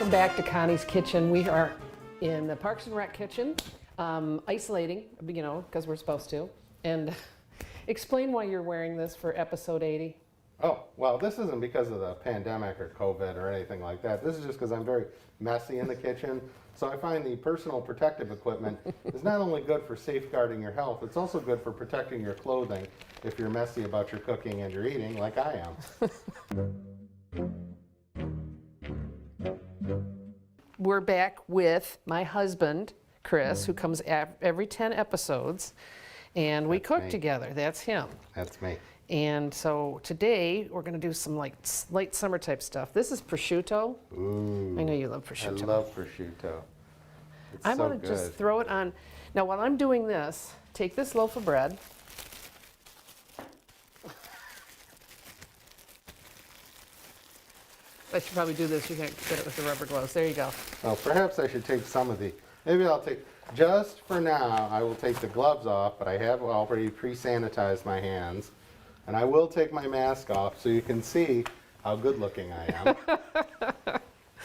Welcome back to Connie's Kitchen. We are in the Parks and Rec kitchen, isolating, you know, because we're supposed to. And explain why you're wearing this for episode 80. Oh, well, this isn't because of the pandemic or COVID or anything like that. This is just because I'm very messy in the kitchen. So I find the personal protective equipment is not only good for safeguarding your health, it's also good for protecting your clothing if you're messy about your cooking and your eating like I am. We're back with my husband, Chris, who comes every 10 episodes, and we cook together. That's him. That's me. And so today we're going to do some like light summer type stuff. This is prosciutto. Ooh. I know you love prosciutto. I love prosciutto. It's I'm so going to good. just throw it on. Now while I'm doing this, take this loaf of bread. I should probably do this. You can't get it with the rubber gloves. There you go. Well, perhaps I should take some of the, maybe I'll take, just for now, I will take the gloves off, but I have already pre-sanitized my hands. And I will take my mask off so you can see how good looking I am.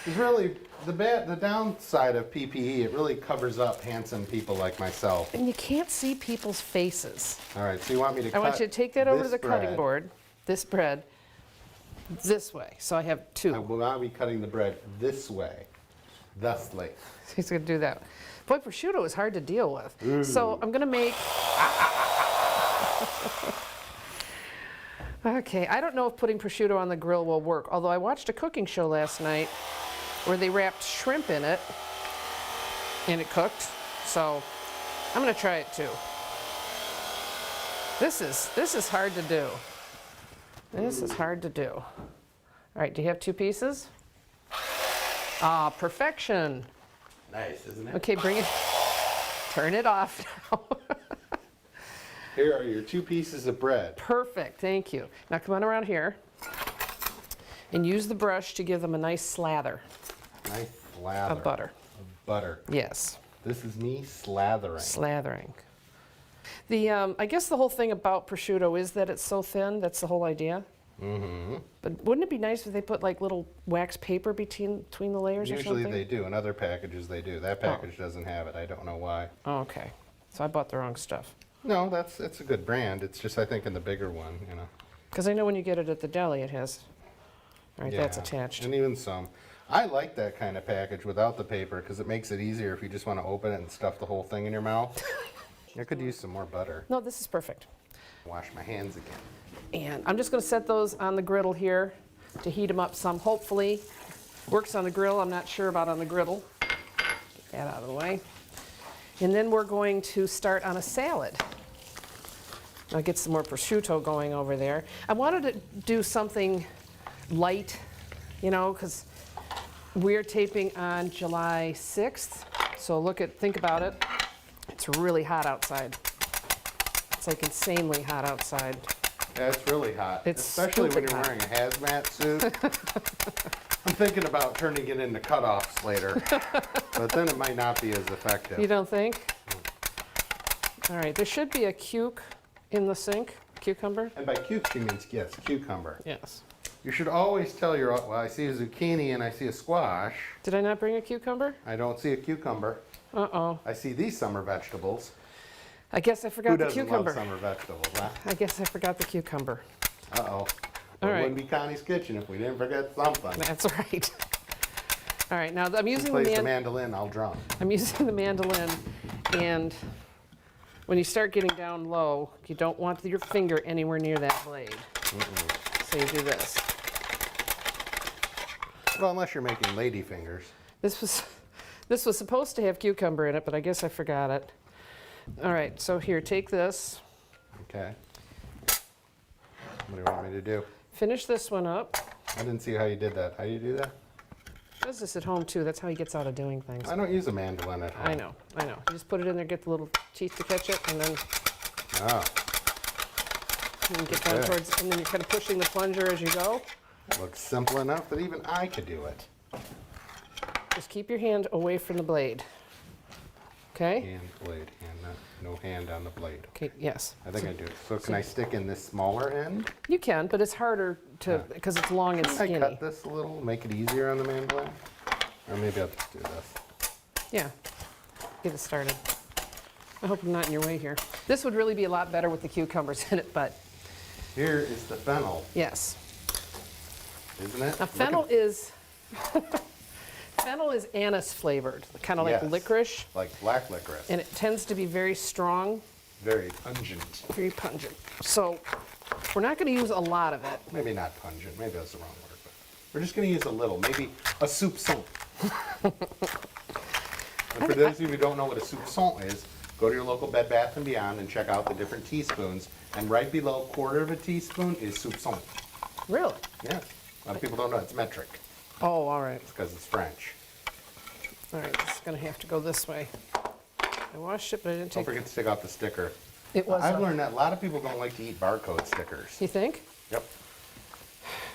It's really, the downside of PPE, it really covers up handsome people like myself. And you can't see people's faces. All right, so you want me to cut I want you to take that over to this the cutting bread. board, this bread, this way. So I have I two. will now be cutting the bread this way, thusly. He's going to do that. Boy, prosciutto is hard to deal with. So I'm going to make... Okay, I don't know if putting prosciutto on the grill will work, although I watched a cooking show last night where they wrapped shrimp in it and it cooked. So I'm going to try it too. This is hard to do. This is hard to do. All right, do you have two pieces? Ah, perfection. Nice, isn't it? Okay, bring it, turn it off now. Here are your two pieces of bread. Perfect, thank you. Now come on around here and use the brush to give them a nice slather Nice slather. of butter. Of butter. Yes, This is me slathering. slathering. The I guess the whole thing about prosciutto is that it's so thin. That's the whole idea. Mm-hmm. But wouldn't it be nice if they put like little wax paper between the layers or Usually something? they do. In other packages they do. That package doesn't have it. I don't know why. Oh, okay, so I bought the wrong stuff. No, it's a good brand. It's just I think in the bigger one, you know. Because I know when you get it at the deli, it has. All right, that's Yeah, attached. And even some. I like that kind of package without the paper because it makes it easier if you just want to open it and stuff the whole thing in your mouth. I could use some more butter. No, this is perfect. Wash my hands again. And I'm just going to set those on the griddle here to heat them up some. Hopefully, works on the grill. I'm not sure about on the griddle. Get that out of the way. And then we're going to start on a salad. I'll get some more prosciutto going over there. I wanted to do something light, you know, because we're taping on July 6th. So think about it. It's really hot outside. It's like insanely hot outside. Yeah, it's really hot. It's especially when stupid you're hot. wearing a hazmat suit. I'm thinking about turning it into cutoffs later, but then it might not be as effective. You don't think? All right, there should be a cuke in the sink, cucumber. And by cuke, she means, yes, cucumber. Yes. You should always tell your, well, I see a zucchini and I see a squash. Did I not bring a cucumber? I don't see a cucumber. Uh-oh. I see these summer vegetables. I guess I Who forgot the doesn't cucumber. love summer vegetables, huh? I guess I forgot the cucumber. Uh-oh. All It right. wouldn't be Connie's Kitchen if we didn't forget something. That's right. All right, now I'm She using plays the mandolin, I'll drum. I'm using the mandolin, and when you start getting down low, you don't want your finger anywhere near that blade. So you do this. Well, unless you're making lady fingers. This was supposed to have cucumber in it, but I guess I forgot it. All right, so here, take this. Okay. What do you want me to do? Finish this one up. I didn't see how you did that. How do you do that? Does this at home too. That's how he gets out of doing things. I don't use a mandolin at home. I know. You just put it in there, get the little teeth to catch it, and then Oh, you can get down Okay. towards, and then you're kind of pushing the plunger as you go. looks simple enough that even I could do it. Just keep your hand away from the blade. Okay? Hand, blade, hand, no hand on the blade. Okay, yes. I think I do. So can I stick in this smaller end? You can, but it's harder to, because it's long and Can I skinny. cut this a little, make it easier on the mandolin? Or maybe I'll just do this. Yeah, get it started. I hope I'm not in your way here. This would really be a lot better with the cucumbers in it, but Here is the fennel, yes. isn't it? Now fennel is, fennel is anise flavored, kind of like Yes. licorice, Like black licorice. and it tends to be very strong, Very pungent. very pungent. So we're not going to use a lot of it. Maybe not pungent, maybe that's the wrong word, but we're just gonna use a little, maybe a soupçon. And for those of you who don't know what a soupçon is, go to your local Bed Bath & Beyond and check out the different teaspoons. And right below 1/4 of a teaspoon is soupçon. Really? Yes. A lot of people don't know, it's metric. Oh, all right. It's because it's French. All right, this is going to have to go this way. I washed it, but I didn't Don't take forget to take off the sticker. it. Was I've learned that a lot of people don't like to eat barcode stickers. You think? Yep.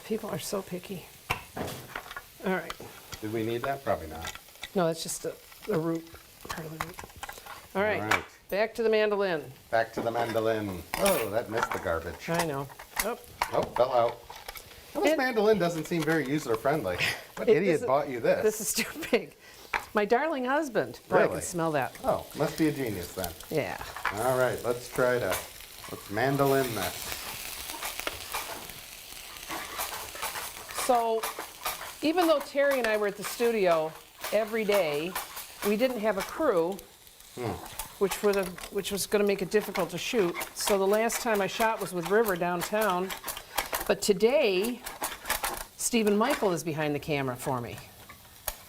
People are so picky. All right. Did we need that? Probably not. No, that's just a root, part of the root. All right, All right. back to the mandolin. Back to the mandolin. Oh, that missed the garbage. I know. Oh, Oh, fell out. Well, this It- mandolin doesn't seem very user-friendly. What It- idiot this- bought you this? this is too big. My darling husband. Boy, I Really? can smell that. Oh, must be a genius then. Yeah. All right, let's mandolin this. So, even though Terry and I were at the studio every day, we didn't have a crew, which was going to make it difficult to shoot. So the last time I shot was with River downtown. But today, Stephen Michael is behind the camera for me.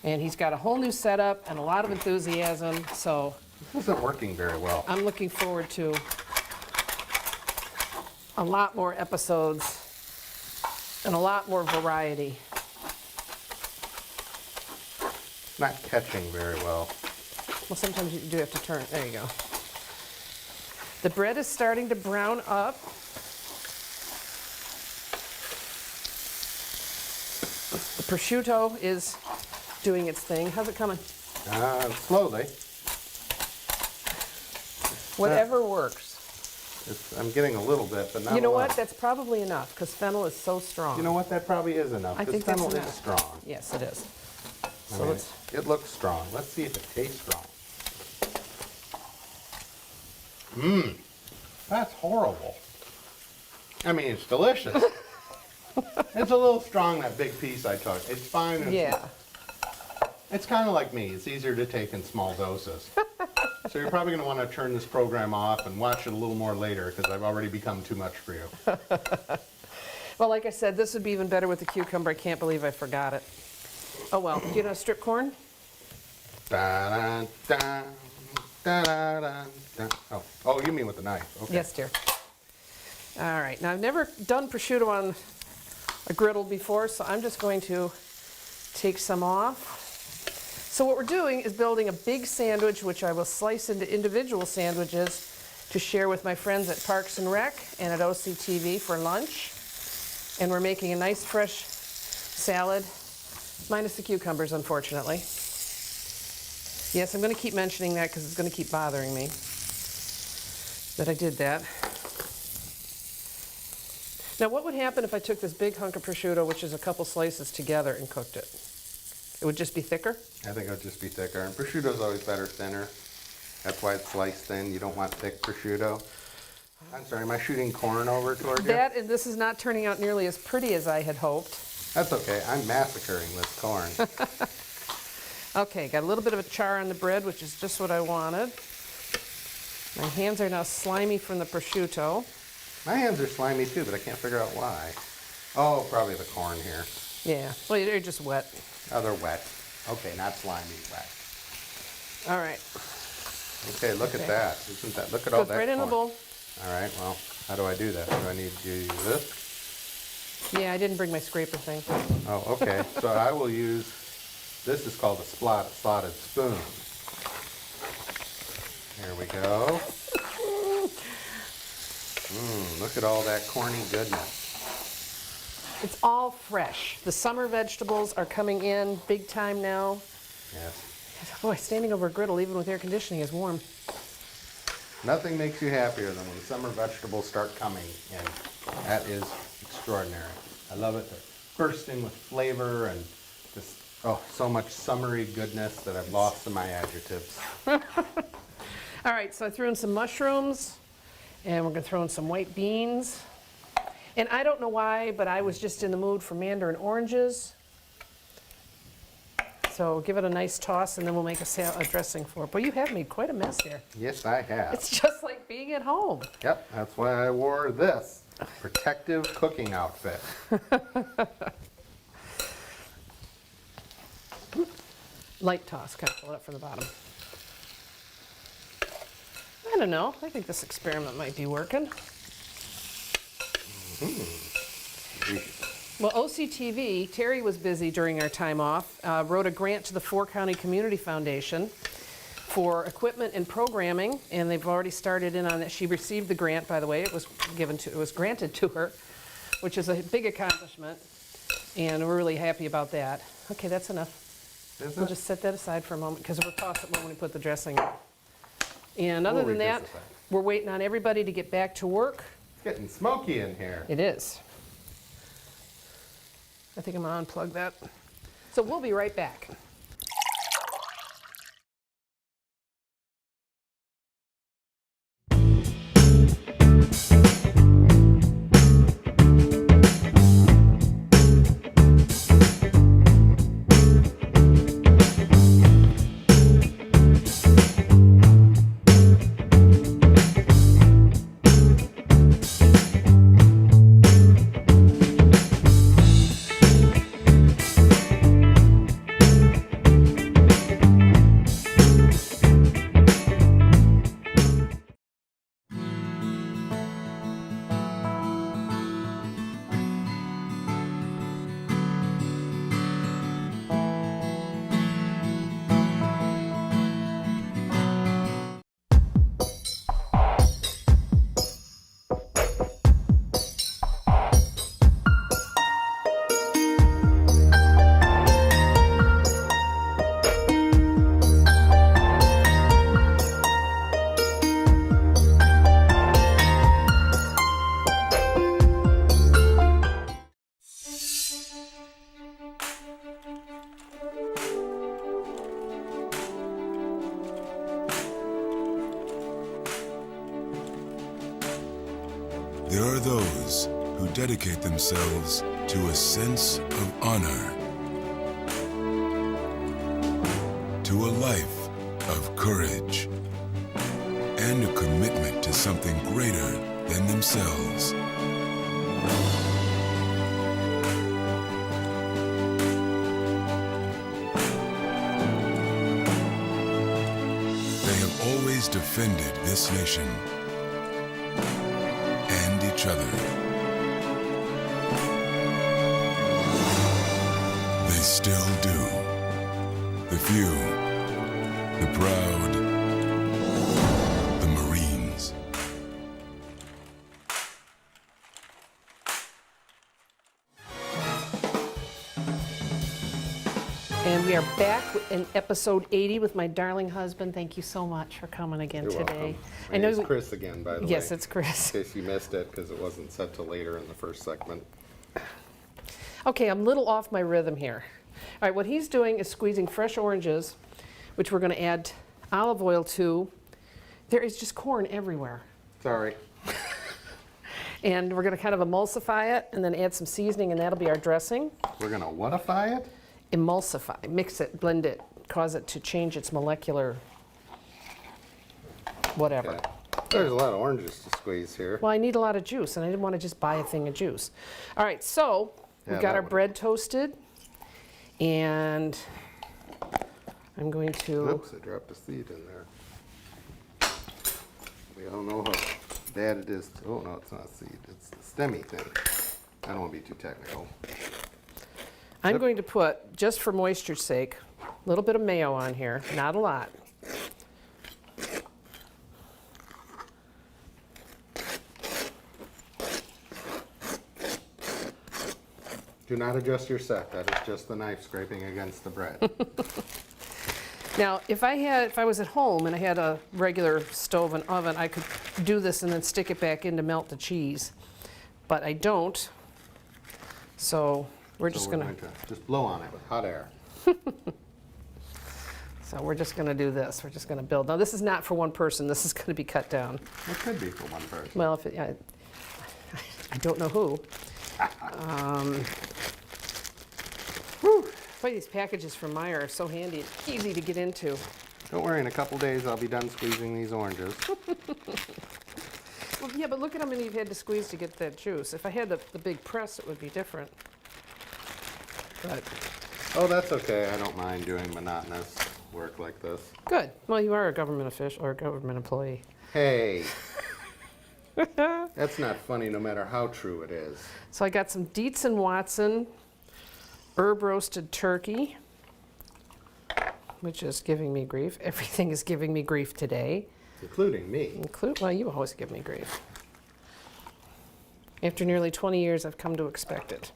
And he's got a whole new setup and a lot of enthusiasm. So This isn't working very well. I'm looking forward to a lot more episodes and a lot more variety. It's not catching very well. Well, sometimes you do have to turn. There you go. The bread is starting to brown up. The prosciutto is doing its thing. How's it coming? Slowly. Whatever works. I'm getting a little bit, but not You know a what? lot. That's probably enough because fennel is so strong. You know what? That probably is enough. I think This fennel that's is enough. strong. Yes, it is. I So mean, let's. it looks strong. Let's see if it tastes strong. Mmm. That's horrible. I mean, it's delicious. It's a little strong, that big piece I took. It's fine. Yeah. It's kind of like me. It's easier to take in small doses. So you're probably going to want to turn this program off and watch it a little more later because I've already become too much for you. Well, like I said, this would be even better with the cucumber. I can't believe I forgot it. Oh well. Do you know strip corn? Da-da-da, da-da-da-da. Oh, you mean with the knife? Okay. Yes, dear. All right. Now, I've never done prosciutto on a griddle before, so I'm just going to take some off. So what we're doing is building a big sandwich, which I will slice into individual sandwiches to share with my friends at Parks and Rec and at OCTV for lunch. And we're making a nice fresh salad, minus the cucumbers, unfortunately. Yes, I'm going to keep mentioning that because it's going to keep bothering me that I did that. Now, what would happen if I took this big hunk of prosciutto, which is a couple slices together, and cooked it? It would just be thicker? I think it would just be thicker. And prosciutto's always better thinner. That's why it's sliced thin. You don't want thick prosciutto. I'm sorry, am I shooting corn over toward you? That, and this is not turning out nearly as pretty as I had hoped. That's okay. I'm massacring this corn. Okay, got a little bit of a char on the bread, which is just what I wanted. My hands are now slimy from the prosciutto. My hands are slimy too, but I can't figure out why. Oh, probably the corn here. Yeah, well, they're just wet. Oh, they're wet. Okay, not slimy, wet. All right. Okay, look Okay. at that. Isn't that? Look at all Goes that right in a corn. bowl. All right, well, how do I do that? Do I need to use this? Yeah, I didn't bring my scraper thing. Oh, okay. So I will use, this is called a slotted spoon. Here we go. Look at all that corny goodness. It's all fresh. The summer vegetables are coming in big time now. Yes. Boy, standing over a griddle, even with air conditioning, is warm. Nothing makes you happier than when summer vegetables start coming in. That is extraordinary. I love it. They're bursting with flavor and just Oh, so much summery goodness that I've lost in my adjectives. All right, so I threw in some mushrooms, and we're gonna throw in some white beans. And I don't know why, but I was just in the mood for mandarin oranges. So give it a nice toss, and then we'll make a dressing for it. But you have made quite a mess here. Yes, I have. It's just like being at home. Yep, that's why I wore this protective cooking outfit. Light toss, kind of pull it up from the bottom. I don't know. I think this experiment might be working. Well, OCTV, Terry was busy during our time off, wrote a grant to the 4-County Community Foundation for equipment and programming, and they've already started in on it. She received the grant, by the way. It was granted to her, which is a big accomplishment, and we're really happy about that. Okay, that's enough. We'll just set that aside for a moment because we'll toss it when we put the dressing in. And other than that, we're waiting on everybody to get back to work. It's getting smoky in here. It is. I think I'm gonna unplug that. So we'll be right back. There are those who dedicate themselves to a sense of honor, to a life of courage, and a commitment to something greater than themselves. They have always defended this nation and each other. They still do. The few, the proud, the Marines. And we are back in episode 80 with my darling husband. Thank you so much for coming again You're today. welcome. I know It's Chris again, by the way. Yes, it's Chris. In case you missed it, because it wasn't set to later in the first segment. Okay, I'm a little off my rhythm here. All right, what he's doing is squeezing fresh oranges, which we're going to add olive oil to. There is just corn everywhere. Sorry. And we're going to kind of emulsify it and then add some seasoning, and that'll be our dressing. We're going to whatify it? Emulsify, mix it, blend it, cause it to change its molecular whatever. Okay. There's a lot of oranges to squeeze here. Well, I need a lot of juice, and I didn't want to just buy a thing of juice. All right, so we've Yeah, got that our would- bread toasted, and I'm going to, Oops, I dropped a seed in there. We all know how bad it is. Oh, no, it's not a seed. It's the stemmy thing. I don't want to be too technical. I'm going to put, just for moisture's sake, a little bit of mayo on here, not a lot. Do not adjust your set. That is just the knife scraping against the bread. Now, if I was at home and I had a regular stove and oven, I could do this and then stick it back in to melt the cheese. But I don't, so we're just So gonna, going to just blow on it with hot air. So we're just gonna do this. We're just gonna build. Now this is not for one person. This is gonna be cut down. It could be for one person. Well, if I don't know who. Whew. Boy, these packages from Meijer are so handy. It's easy to get into. Don't worry, in a couple days I'll be done squeezing these oranges. Well, yeah, but look at how many you've had to squeeze to get that juice. If I had the big press, it would be different. But Oh, that's okay. I don't mind doing monotonous work like this. good. Well, you are a government official or a government employee. Hey. That's not funny no matter how true it is. So I got some Dietz and Watson herb roasted turkey, which is giving me grief. Everything is giving me grief today. Including me. Well, you always give me grief. After nearly 20 years, I've come to expect it.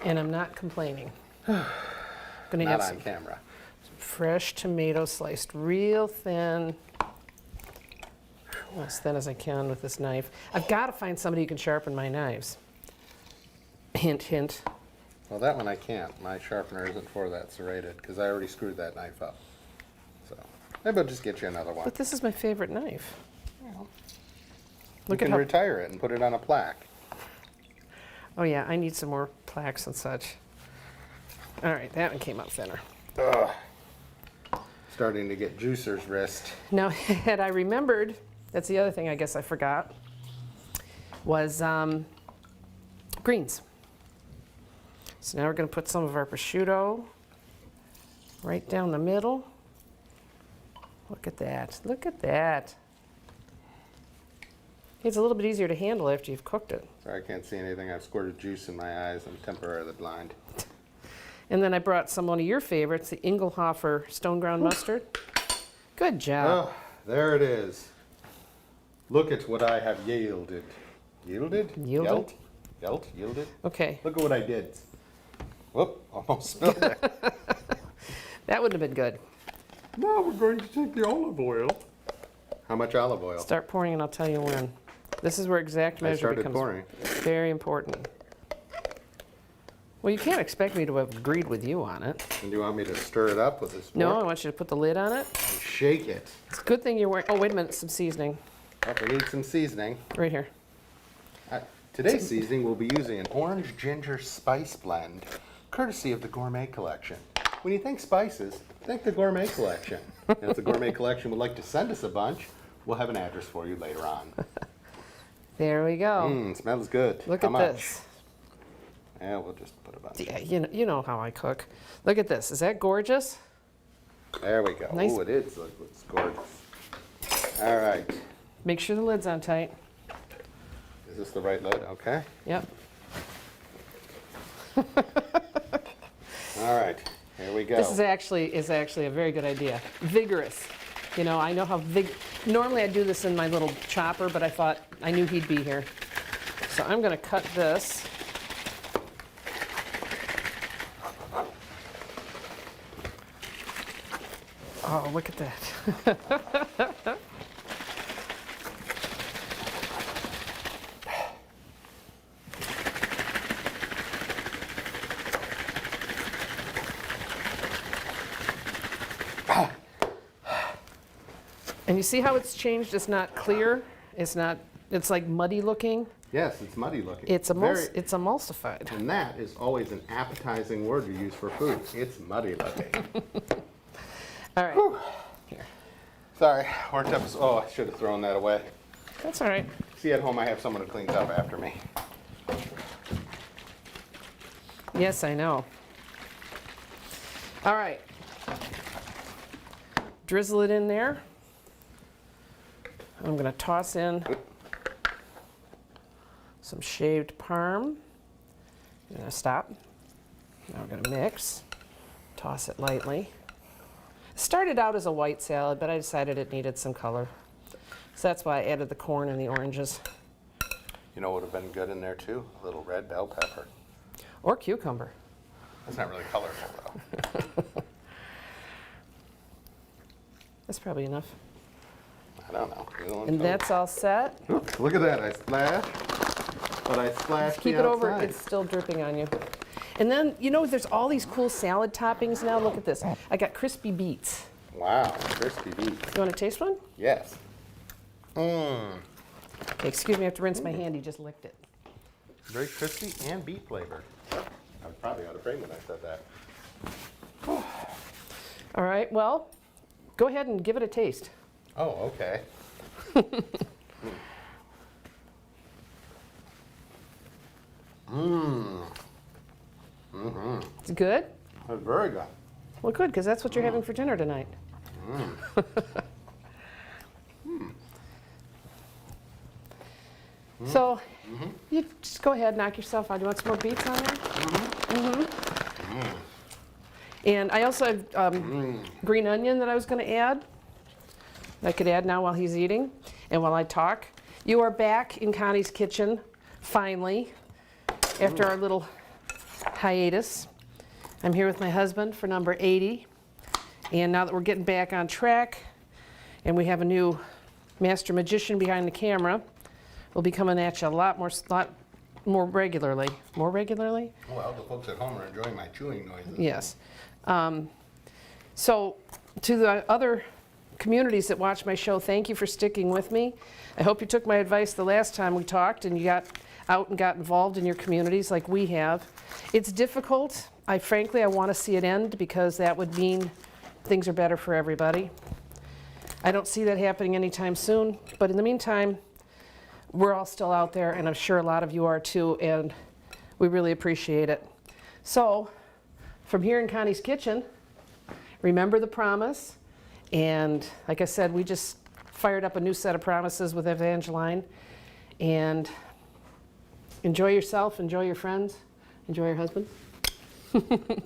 And I'm not complaining. Gonna Not have on some camera. fresh tomato sliced real thin. As thin as I can with this knife. I've got to find somebody who can sharpen my knives. Hint, hint. Well, that one I can't. My sharpener isn't for that serrated because I already screwed that knife up. So maybe I'll just get you another one. But this is my favorite knife. You Look at can how. retire it and put it on a plaque. Oh yeah, I need some more plaques and such. All right, that one came out thinner. Ugh. Starting to get juicer's wrist. Now, had I remembered, that's the other thing I guess I forgot, was greens. So now we're going to put some of our prosciutto right down the middle. Look at that. Look at that. It's a little bit easier to handle after you've cooked it. Sorry, I can't see anything. I've squirted juice in my eyes. I'm temporarily blind. And then I brought one of your favorites, the Engelhofer stone ground mustard. Good job. Oh, there it is. Look at what I have yielded. Yielded? Yielded? Yelt? Yielded? Okay, Look at what I did. Whoop, almost spilled it. that wouldn't have been good. Now we're going to take the olive oil. How much olive oil? Start pouring and I'll tell you when. This is where exact I measure started becomes pouring. very important. Well, you can't expect me to have agreed with you on it. And do you want me to stir it up with a fork? No, I want you to put the lid on it. And shake it. It's a good thing you're wearing, oh, wait a minute, some seasoning. Oh, we need some seasoning. Right here. Today's seasoning, we'll be using an orange ginger spice blend, courtesy of the Gourmet Collection. When you think spices, think the Gourmet Collection. And if the Gourmet Collection would like to send us a bunch, we'll have an address for you later on. There we go. Smells good. Look How at much? this. Yeah, we'll just put a bunch. Yeah, you know how I cook. Look at this. Is that gorgeous? There we go. Nice. Oh, it is. Look, it's gorgeous. All right. Make sure the lid's on tight. Is this the right lid? Okay. Yep. All right. Here we go. This is actually a very good idea. Vigorous. You know, I know how normally I do this in my little chopper, but I thought I knew he'd be here. So I'm going to cut this. Oh, look at that. And you see how it's changed? It's not clear. It's like muddy looking. Yes, it's muddy looking. It's Very- it's emulsified. And that is always an appetizing word to use for food. It's muddy looking. All right. Whew. Here. Sorry, worked up. Oh, I should have thrown that away. That's all right. See, at home I have someone who cleans up after me. Yes, I know. All right. Drizzle it in there. I'm going to toss in some shaved parm. I'm going to stop. Now we're going to mix. Toss it lightly. It started out as a white salad, but I decided it needed some color. So that's why I added the corn and the oranges. You know what would have been good in there too? A little red bell pepper. Or cucumber. That's not really colorful though. That's probably enough. I don't know. You don't And know. that's all set. Look at that, I splashed. But I splashed Keep the it over, outside. it's still dripping on you. And then, you know, there's all these cool salad toppings now. Look at this. I got crispy beets. Wow, crispy beef. You want to taste one? Yes. Mmm. Okay, excuse me, I have to rinse my hand. You just licked it. Very crispy and beef flavored. I was probably out of frame when I said that. All right, well, go ahead and give it a taste. Oh, okay. Mmm. Mm-hmm. It's good? That's very good. Well, good, because that's what you're having for dinner tonight. So, you just go ahead, knock yourself out. You want some more beets on there? And I also have green onion that I was going to add. I could add now while he's eating and while I talk. You are back in Connie's Kitchen, finally, after our little hiatus. I'm here with my husband for number 80. And now that we're getting back on track and we have a new master magician behind the camera, we'll be coming at you a lot more regularly. More regularly? Well, the folks at home are enjoying my chewing noises. Yes. So to the other communities that watch my show, thank you for sticking with me. I hope you took my advice the last time we talked and you got out and got involved in your communities like we have. It's difficult. Frankly, I want to see it end because that would mean things are better for everybody. I don't see that happening anytime soon, but in the meantime, we're all still out there, and I'm sure a lot of you are too, and we really appreciate it. So, from here in Connie's Kitchen, remember the promise, and like I said, we just fired up a new set of promises with Evangeline, and enjoy yourself, enjoy your friends, enjoy your husband, and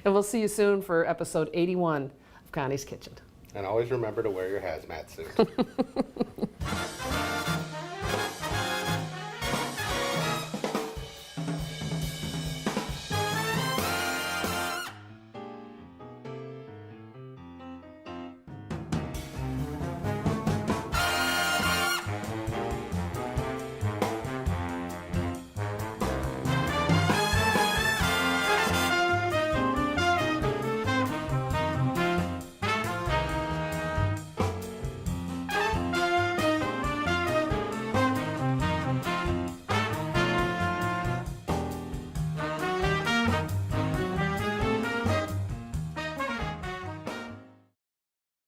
we'll see you soon for episode 81 of Connie's Kitchen. And always remember to wear your hazmat suit.